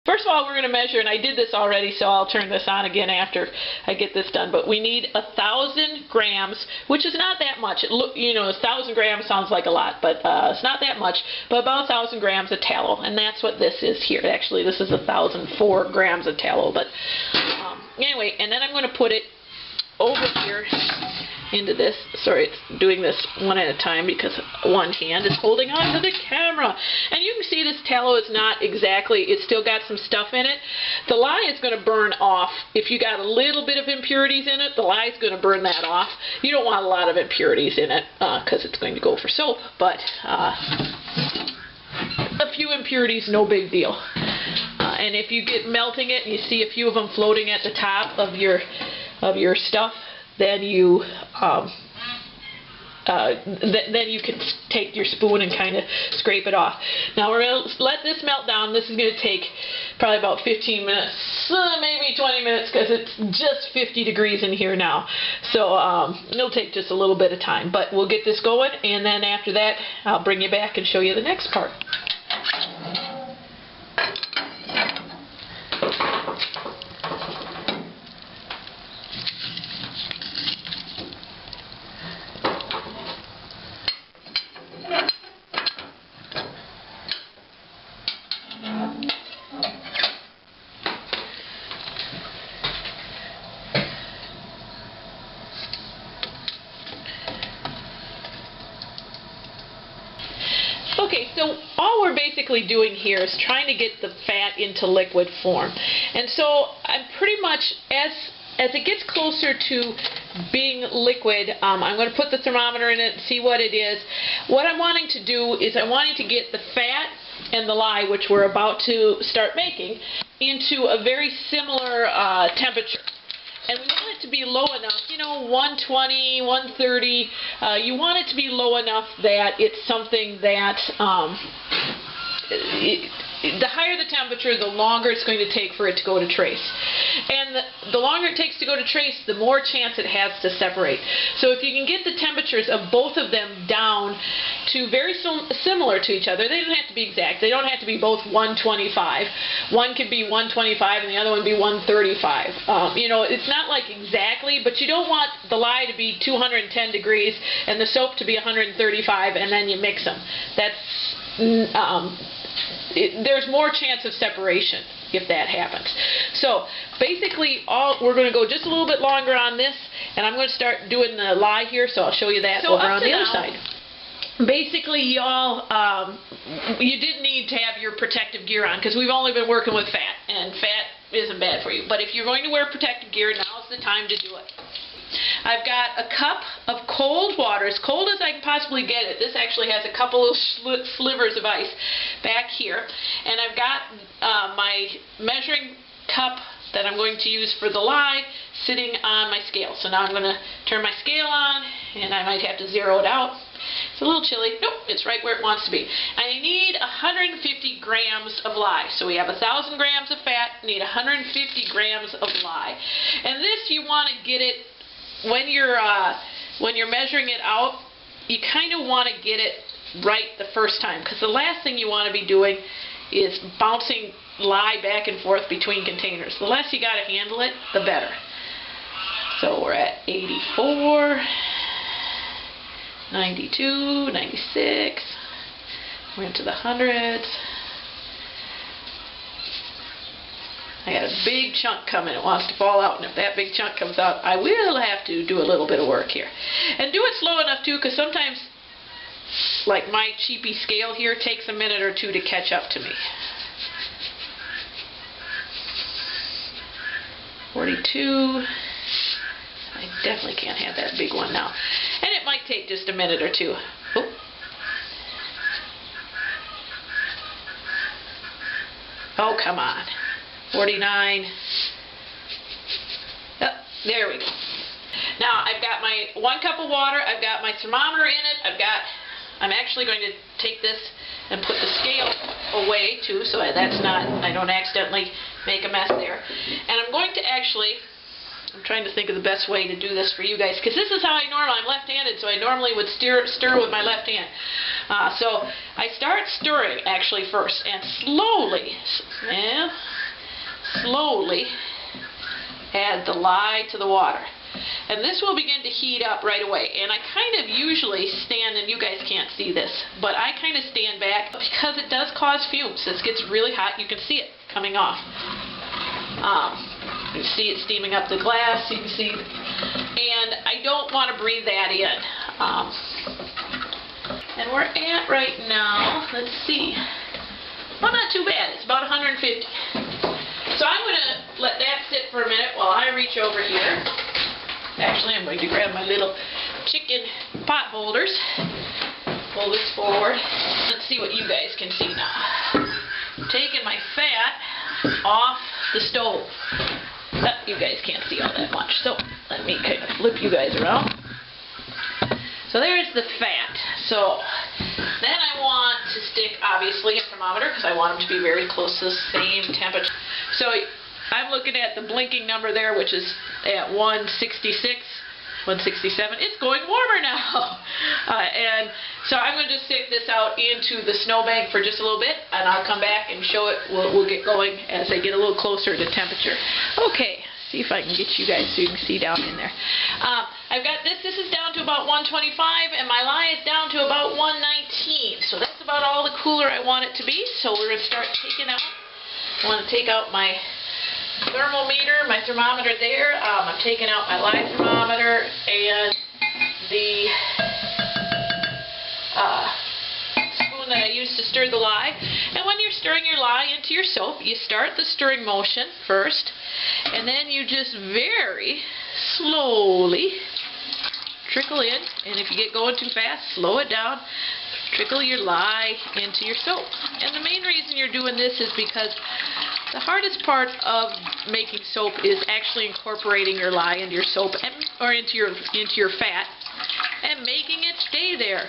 First of all, we're going to measure, and I did this already, so I'll turn this on again after I get this done. But we need 1,000 grams, which is not that much. 1,000 grams sounds like a lot, but it's not that much. But about 1,000 grams of tallow, and that's what this is here. Actually, this is 1,004 grams of tallow. But anyway, and then I'm going to put it over here into this. Sorry, it's doing this one at a time because one hand is holding on to the camera. And you can see this tallow is not exactly, it's still got some stuff in it. The lye is going to burn off. If you got a little bit of impurities in it, the lye is going to burn that off. You don't want a lot of impurities in it because it's going to go for soap, but a few impurities, no big deal. And if you get melting it and you see a few of them floating at the top of your stuff, then you then you can take your spoon and kind of scrape it off. Now we're going to let this melt down. This is going to take probably about 15 minutes, maybe 20 minutes, because it's just 50 degrees in here now. So it'll take just a little bit of time. But we'll get this going, and then after that I'll bring you back and show you the next part. Okay, so all we're basically doing here is trying to get the fat into liquid form. And so I'm pretty much, as it gets closer to being liquid, I'm going to put the thermometer in it and see what it is. What I'm wanting to do is I'm wanting to get the fat and the lye, which we're about to start making, into a very similar temperature. And we want it to be low enough, 120, 130. You want it to be low enough that it's something that, the higher the temperature, the longer it's going to take for it to go to trace. And the longer it takes to go to trace, the more chance it has to separate. So if you can get the temperatures of both of them down to very similar to each other, they don't have to be exact. They don't have to be both 125. One could be 125 and the other one be 135. It's not like exactly, but you don't want the lye to be 210 degrees and the soap to be 135 and then you mix them. There's more chance of separation if that happens. So basically we're going to go just a little bit longer on this, and I'm going to start doing the lye here, so I'll show you that over on the other side. Basically, y'all, you didn't need to have your protective gear on because we've only been working with fat, and fat isn't bad for you. But if you're going to wear protective gear, now's the time to do it. I've got a cup of cold water, as cold as I can possibly get it. This actually has a couple of slivers of ice back here. And I've got my measuring cup that I'm going to use for the lye sitting on my scale. So now I'm going to turn my scale on, and I might have to zero it out. It's a little chilly. Nope, it's right where it wants to be. I need 150 grams of lye. So we have 1,000 grams of fat, need 150 grams of lye. And this, you want to get it when you're measuring it out, you kind of want to get it right the first time, because the last thing you want to be doing is bouncing lye back and forth between containers. The less you got to handle it, the better. So we're at 84, 92, 96, we're into the hundreds. I got a big chunk coming. It wants to fall out, and if that big chunk comes out, I will have to do a little bit of work here. And do it slow enough, too, because sometimes, like my cheapy scale here, takes a minute or two to catch up to me. 42. I definitely can't have that big one now. And it might take just a minute or two. Oh. Oh, come on. 49. Oh, there we go. Now I've got my 1 cup of water. I've got my thermometer in it. I'm actually going to take this and put the scale away too, so that's not, I don't accidentally make a mess there. And I'm going to actually, I'm trying to think of the best way to do this for you guys, because this is how I'm left-handed, so I normally would stir with my left hand. So I start stirring actually first, and slowly add the lye to the water. And this will begin to heat up right away. And I kind of usually stand, and you guys can't see this, but I kind of stand back because it does cause fumes. This gets really hot. You can see it coming off. You can see it steaming up the glass. You can see, and I don't want to breathe that in. And we're at right now, let's see, well, not too bad. It's about 150. So I'm going to let that sit for a minute while I reach over here. Actually, I'm going to grab my little chicken pot holders. Pull this forward. Let's see what you guys can see now. I'm taking my fat off the stove. You guys can't see all that much, so let me kind of flip you guys around. So there's the fat. So then I want to stick, obviously, a thermometer because I want them to be very close to the same temperature. So I'm looking at the blinking number there, which is at 166, 167. It's going warmer now. And so I'm going to just stick this out into the snowbank for just a little bit, and I'll come back and show it. We'll get going as I get a little closer to temperature. Okay, see if I can get you guys so you can see down in there. I've got this is down to about 125, and my lye is down to about 119. So that's about all the cooler I want it to be. So we're going to start taking out. I want to take out my thermometer there. I'm taking out my lye thermometer and the spoon that I use to stir the lye. And when you're stirring your lye into your soap, you start the stirring motion first, and then you just very slowly trickle in. And if you get going too fast, slow it down. Trickle your lye into your soap. And the main reason you're doing this is because the hardest part of making soap is actually incorporating your lye into your soap or into your fat and making it stay there.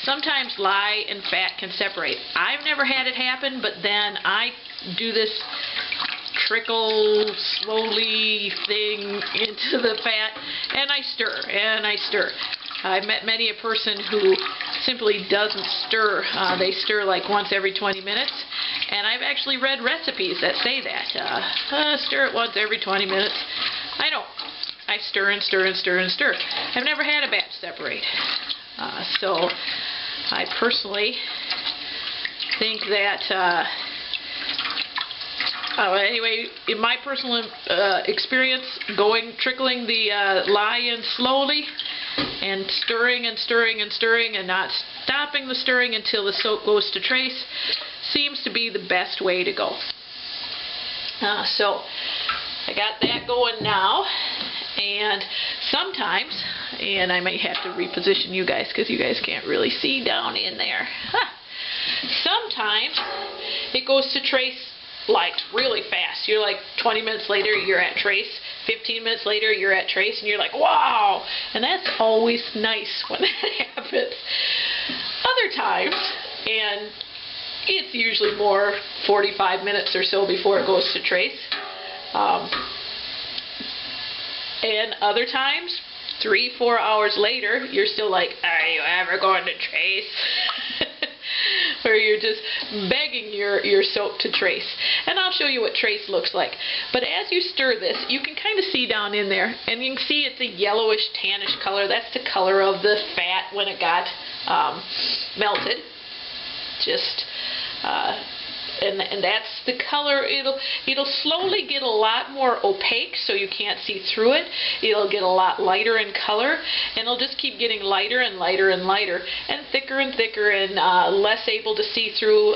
Sometimes lye and fat can separate. I've never had it happen, but then I do this trickle slowly thing into the fat, and I stir and I stir. I've met many a person who simply doesn't stir. They stir like once every 20 minutes. And I've actually read recipes that say that. Stir it once every 20 minutes. I don't. I stir and stir and stir and stir. I've never had a batch separate. So I personally think that, anyway, in my personal experience, trickling the lye in slowly, and stirring and stirring and stirring and not stopping the stirring until the soap goes to trace seems to be the best way to go. So I got that going now, and sometimes, and I might have to reposition you guys because you guys can't really see down in there. Sometimes it goes to trace like really fast. You're like 20 minutes later you're at trace, 15 minutes later you're at trace, and you're like, wow! And that's always nice when that happens. Other times, and it's usually more 45 minutes or so before it goes to trace. And other times, 3-4 hours later, you're still like, are you ever going to trace? Where you're just begging your soap to trace. And I'll show you what trace looks like. But as you stir this, you can kind of see down in there, and you can see it's a yellowish, tannish color. That's the color of the fat when it got melted. Just and that's the color. It'll slowly get a lot more opaque, so you can't see through it. It'll get a lot lighter in color, and it'll just keep getting lighter and lighter and lighter, and thicker and less able to see through.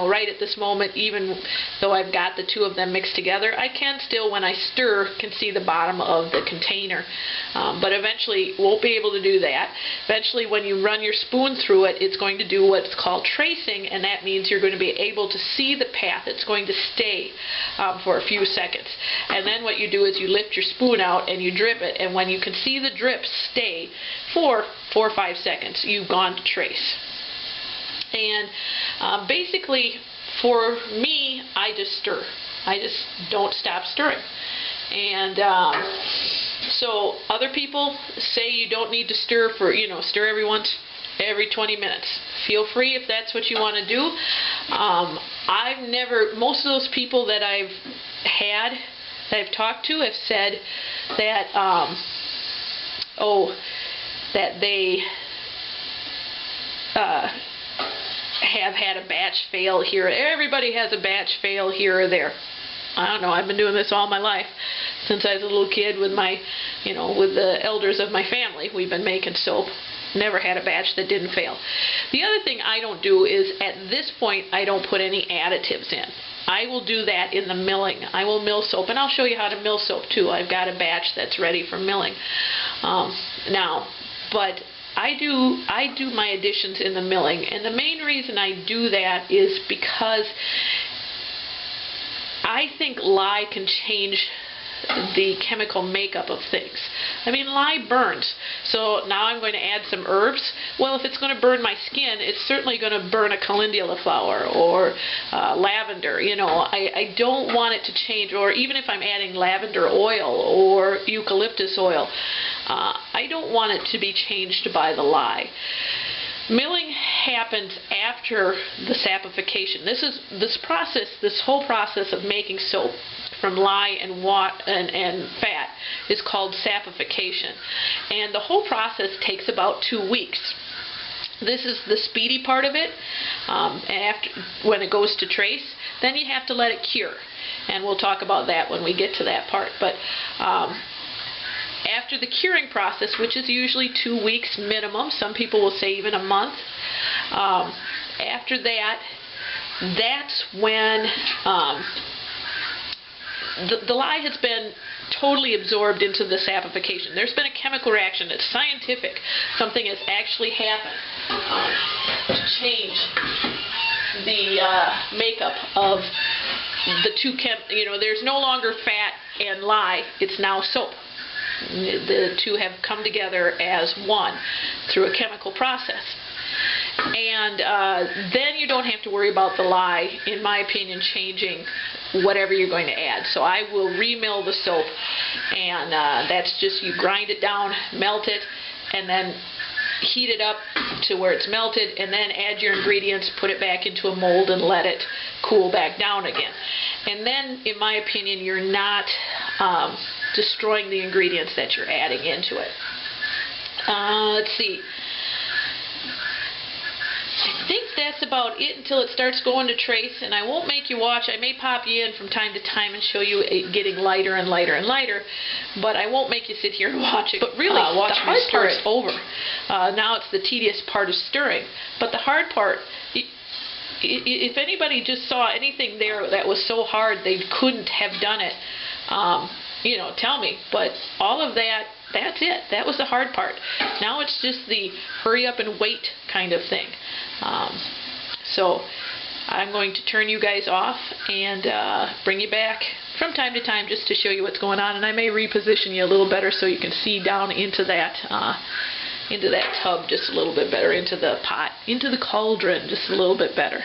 Right at this moment, even though I've got the two of them mixed together, I can still, when I stir, can see the bottom of the container. But eventually, won't be able to do that. Eventually, when you run your spoon through it, it's going to do what's called tracing, and that means you're going to be able to see the path. It's going to stay for a few seconds. And then what you do is you lift your spoon out and you drip it, and when you can see the drip stay for 4 or 5 seconds, you've gone to trace. And basically, for me, I just stir. I just don't stop stirring. And so other people say you don't need to stir for, stir every once every 20 minutes. Feel free if that's what you want to do. Most of those people that I've talked to have said that, that they have had a batch fail here. Everybody has a batch fail here or there. I don't know, I've been doing this all my life. Since I was a little kid with my, with the elders of my family, we've been making soap. Never had a batch that didn't fail. The other thing I don't do is, at this point, I don't put any additives in. I will do that in the milling. I will mill soap, and I'll show you how to mill soap too. I've got a batch that's ready for milling now. But I do my additions in the milling, and the main reason I do that is because I think lye can change the chemical makeup of things. I mean, lye burns, so now I'm going to add some herbs. Well, if it's going to burn my skin, it's certainly going to burn a calendula flower or lavender. I don't want it to change, or even if I'm adding lavender oil or eucalyptus oil, I don't want it to be changed by the lye. Milling happens after the sapification. This whole process of making soap from lye and fat is called sapification, and the whole process takes about 2 weeks. This is the speedy part of it. When it goes to trace, then you have to let it cure, and we'll talk about that when we get to that part. But after the curing process, which is usually 2 weeks minimum, some people will say even a month, after that, that's when the lye has been totally absorbed into the sapification. There's been a chemical reaction. It's scientific. Something has actually happened to change the makeup of the two there's no longer fat and lye. It's now soap. The two have come together as one through a chemical process. And then you don't have to worry about the lye, in my opinion, changing whatever you're going to add. So I will remill the soap, and that's just, you grind it down, melt it, and then heat it up to where it's melted, and then add your ingredients, put it back into a mold, and let it cool back down again. And then, in my opinion, you're not destroying the ingredients that you're adding into it. Let's see. I think that's about it until it starts going to trace, and I won't make you watch. I may pop you in from time to time and show you it getting lighter and lighter and lighter, but I won't make you sit here and watch it. But really, the hard part's over. Now it's the tedious part of stirring. But the hard part, if anybody just saw anything there that was so hard they couldn't have done it, tell me. But all of that, that's it. That was the hard part. Now it's just the hurry up and wait kind of thing. So I'm going to turn you guys off and bring you back from time to time just to show you what's going on. And I may reposition you a little better so you can see down into that tub just a little bit better, into the pot, into the cauldron just a little bit better.